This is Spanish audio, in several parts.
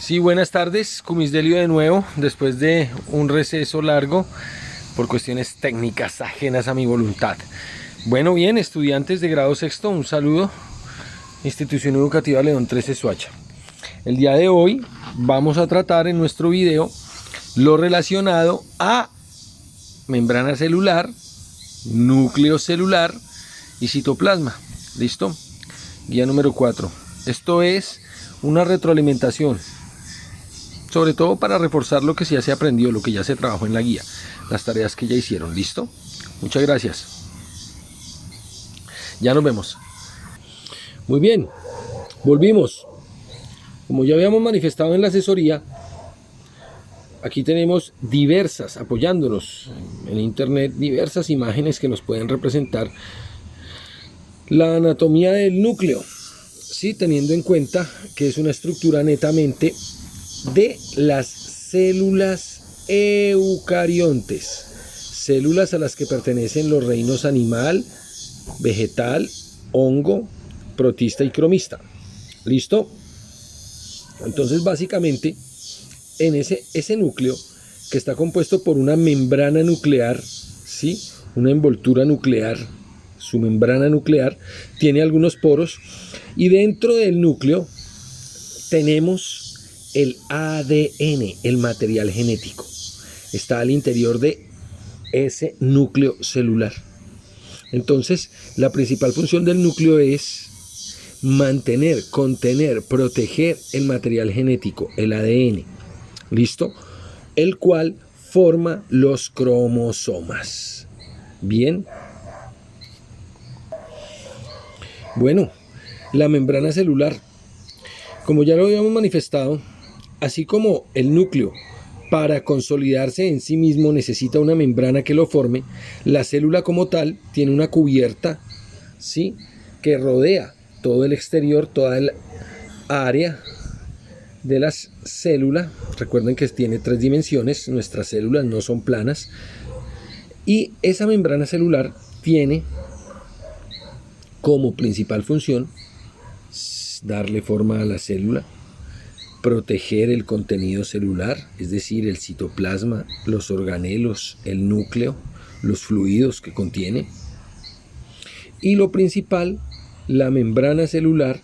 Sí, buenas tardes, Cumisdelio de nuevo, después de un receso largo por cuestiones técnicas ajenas a mi voluntad. Bueno, bien, estudiantes de grado sexto, un saludo. Institución Educativa León 13 Soacha. El día de hoy vamos a tratar en nuestro video lo relacionado a membrana celular, núcleo celular y citoplasma. ¿Listo? Guía número 4. Esto es una retroalimentación, sobre todo para reforzar lo que ya se aprendió, lo que ya se trabajó en la guía, las tareas que ya hicieron. ¿Listo? Muchas gracias. Ya nos vemos. Muy bien, volvimos. Como ya habíamos manifestado en la asesoría, aquí tenemos diversas, apoyándonos en internet, diversas imágenes que nos pueden representar la anatomía del núcleo, ¿sí? Teniendo en cuenta que es una estructura netamente de las células eucariontes, células a las que pertenecen los reinos animal, vegetal, hongo, protista y cromista. ¿Listo? Entonces básicamente en ese núcleo, que está compuesto por una membrana nuclear, ¿sí? Una envoltura nuclear, su membrana nuclear tiene algunos poros, y dentro del núcleo tenemos el ADN, el material genético. Está al interior de ese núcleo celular. Entonces, la principal función del núcleo es mantener, contener, proteger el material genético, el ADN. ¿Listo? El cual forma los cromosomas. Bien. Bueno, la membrana celular, como ya lo habíamos manifestado, así como el núcleo para consolidarse en sí mismo necesita una membrana que lo forme, la célula como tal tiene una cubierta, ¿sí?, que rodea todo el exterior, toda el área de la célula. Recuerden que tiene 3 dimensiones, nuestras células no son planas, y esa membrana celular tiene como principal función darle forma a la célula, proteger el contenido celular, es decir, el citoplasma, los organelos, el núcleo, los fluidos que contiene. Y lo principal, la membrana celular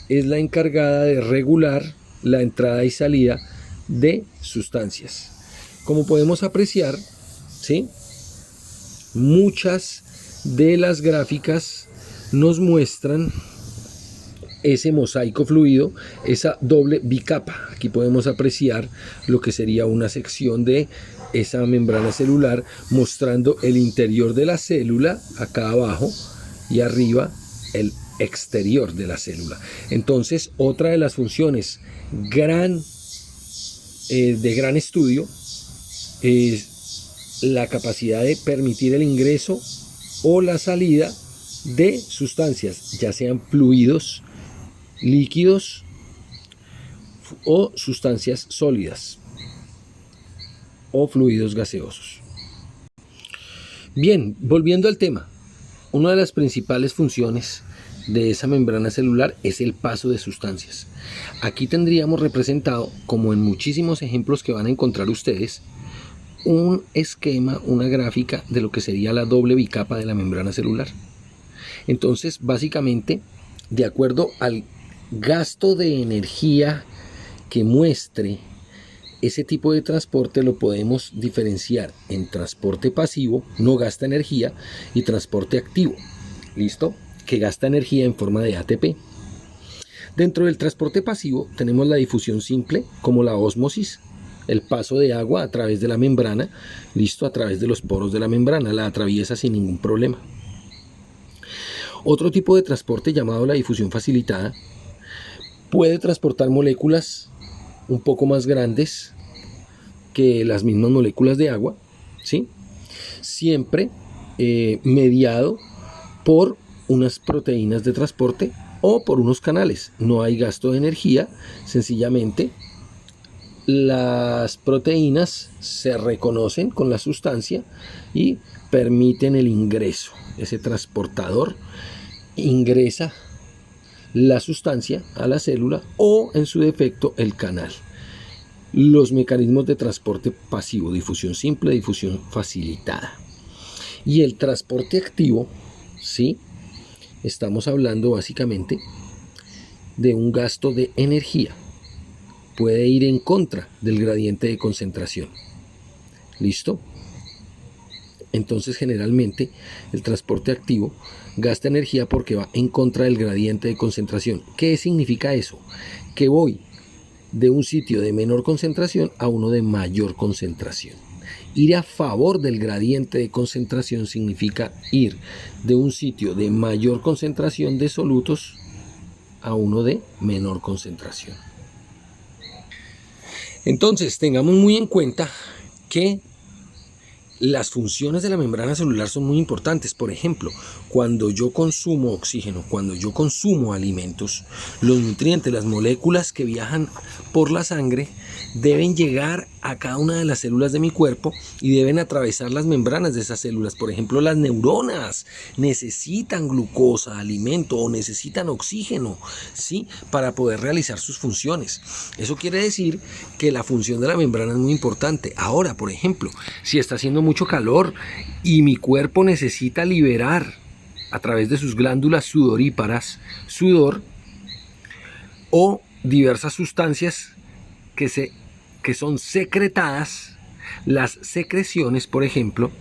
es la encargada de regular la entrada y salida de sustancias. Como podemos apreciar, ¿sí?, muchas de las gráficas nos muestran ese mosaico fluido, esa doble bicapa. Aquí podemos apreciar lo que sería una sección de esa membrana celular, mostrando el interior de la célula acá abajo y arriba el exterior de la célula. Entonces, otra de las funciones de gran estudio es la capacidad de permitir el ingreso o la salida de sustancias, ya sean fluidos, líquidos o sustancias sólidas o fluidos gaseosos. Bien, volviendo al tema, una de las principales funciones de esa membrana celular es el paso de sustancias. Aquí tendríamos representado, como en muchísimos ejemplos que van a encontrar ustedes, un esquema, una gráfica de lo que sería la doble bicapa de la membrana celular. Entonces, básicamente, de acuerdo al gasto de energía que muestre ese tipo de transporte, lo podemos diferenciar en transporte pasivo, no gasta energía, y transporte activo, ¿listo?, que gasta energía en forma de ATP. Dentro del transporte pasivo tenemos la difusión simple, como la ósmosis, el paso de agua a través de la membrana, listo, a través de los poros de la membrana, la atraviesa sin ningún problema. Otro tipo de transporte, llamado la difusión facilitada, puede transportar moléculas un poco más grandes que las mismas moléculas de agua, ¿sí?, siempre mediado por unas proteínas de transporte o por unos canales. No hay gasto de energía, sencillamente las proteínas se reconocen con la sustancia y permiten el ingreso. Ese transportador ingresa la sustancia a la célula, o en su defecto el canal. los mecanismos de transporte pasivo, difusión simple, difusión facilitada. Y el transporte activo, ¿sí? Estamos hablando básicamente de un gasto de energía. Puede ir en contra del gradiente de concentración. ¿Listo? Entonces generalmente el transporte activo gasta energía porque va en contra del gradiente de concentración. ¿Qué significa eso? Que voy de un sitio de menor concentración a uno de mayor concentración. Ir a favor del gradiente de concentración significa ir de un sitio de mayor concentración de solutos a uno de menor concentración. Entonces tengamos muy en cuenta que las funciones de la membrana celular son muy importantes. Por ejemplo, cuando yo consumo oxígeno, cuando yo consumo alimentos, los nutrientes, las moléculas que viajan por la sangre deben llegar a cada una de las células de mi cuerpo y deben atravesar las membranas de esas células. Por ejemplo, las neuronas necesitan glucosa, alimento o necesitan oxígeno, ¿sí? Para poder realizar sus funciones. Eso quiere decir que la función de la membrana es muy importante. Ahora, por ejemplo, si está haciendo mucho calor y mi cuerpo necesita liberar a través de sus glándulas sudoríparas sudor o diversas sustancias que son secretadas. Las secreciones, por ejemplo,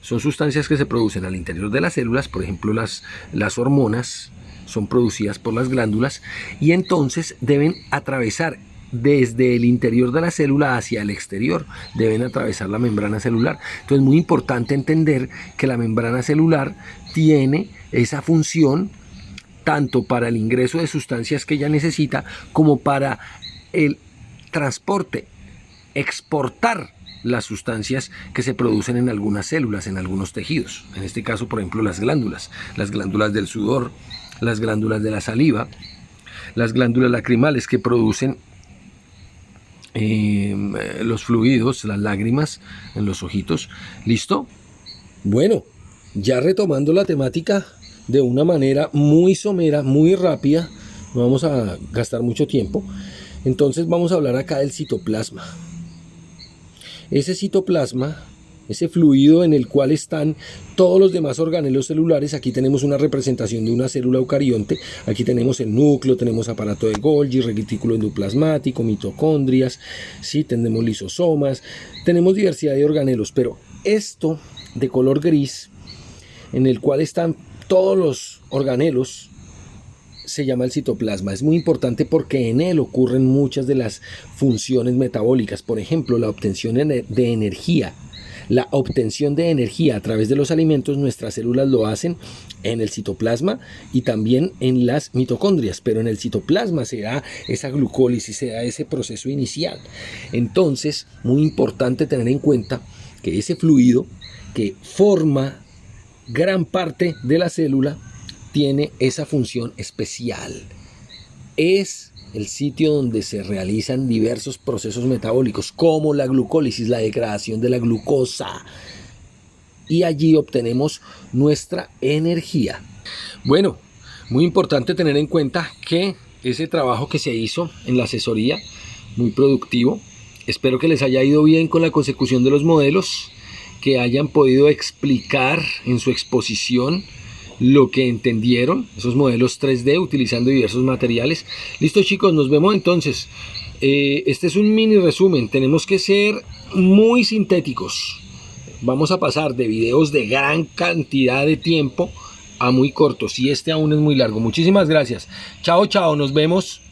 son sustancias que se producen al interior de las células. Por ejemplo, las hormonas son producidas por las glándulas y entonces deben atravesar desde el interior de la célula hacia el exterior, deben atravesar la membrana celular. Entonces es muy importante entender que la membrana celular tiene esa función tanto para el ingreso de sustancias que ella necesita como para el transporte, exportar las sustancias que se producen en algunas células, en algunos tejidos. En este caso, por ejemplo, las glándulas del sudor, las glándulas de la saliva, las glándulas lacrimales que producen los fluidos, las lágrimas en los ojitos. ¿Listo? Bueno, ya retomando la temática de una manera muy somera, muy rápida, no vamos a gastar mucho tiempo. Entonces vamos a hablar acá del citoplasma. Ese citoplasma, ese fluido en el cual están todos los demás organelos celulares. Aquí tenemos una representación de una célula eucarionte. Aquí tenemos el núcleo, tenemos aparato de Golgi, retículo endoplasmático, mitocondrias, ¿sí? Tenemos lisosomas, tenemos diversidad de organelos. Pero esto de color gris, en el cual están todos los organelos, se llama el citoplasma. Es muy importante porque en él ocurren muchas de las funciones metabólicas. Por ejemplo, la obtención de energía. La obtención de energía a través de los alimentos, nuestras células lo hacen en el citoplasma y también en las mitocondrias, pero en el citoplasma se da esa glucólisis, se da ese proceso inicial. Entonces, muy importante tener en cuenta que ese fluido que forma gran parte de la célula tiene esa función especial. Es el sitio donde se realizan diversos procesos metabólicos, como la glucólisis, la degradación de la glucosa. Y allí obtenemos nuestra energía. Bueno, muy importante tener en cuenta que ese trabajo que se hizo en la asesoría, muy productivo. Espero que les haya ido bien con la consecución de los modelos, que hayan podido explicar en su exposición lo que entendieron, esos modelos 3D utilizando diversos materiales. Listo, chicos, nos vemos entonces. Este es un mini resumen, tenemos que ser muy sintéticos. Vamos a pasar de videos de gran cantidad de tiempo a muy cortos y este aún es muy largo. Muchísimas gracias. Chao, chao, nos vemos.